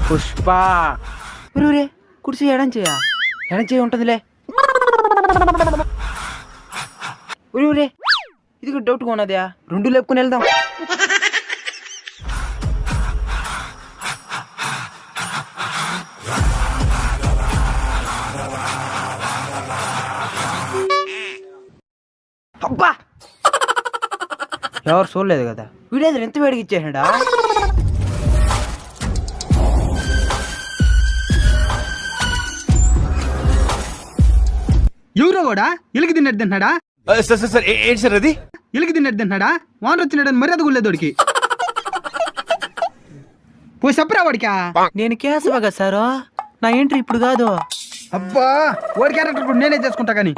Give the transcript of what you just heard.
పుష్ప ఊరే కుర్చీ ఎడం చేయ ఉంటుందిలే. ఊరే ఇది డౌట్గా ఉన్నదా, రెండు లేపుకుని వెళ్దాం. అబ్బా ఎవరు చూడలేదు కదా, వీడియో ఎంత వేడికి ఇచ్చేసాడా. ఎవరో కూడా ఎలికి తిన్నట్టు తింటున్నాడా? సార్ ఏంటి సార్ అది? ఎలికి తిన్నట్టు తింటున్నాడా? వానర్ వచ్చినాడని మర్యాద గుళ్ళేది వాడికి. పోయి చెప్పరా వాడికా. నేను కేశవ కదా సారు, నా ఎంట్రీ ఇప్పుడు కాదు. అబ్బా వాడి క్యారెక్టర్ కూడా నేనే చేసుకుంటా కానీ.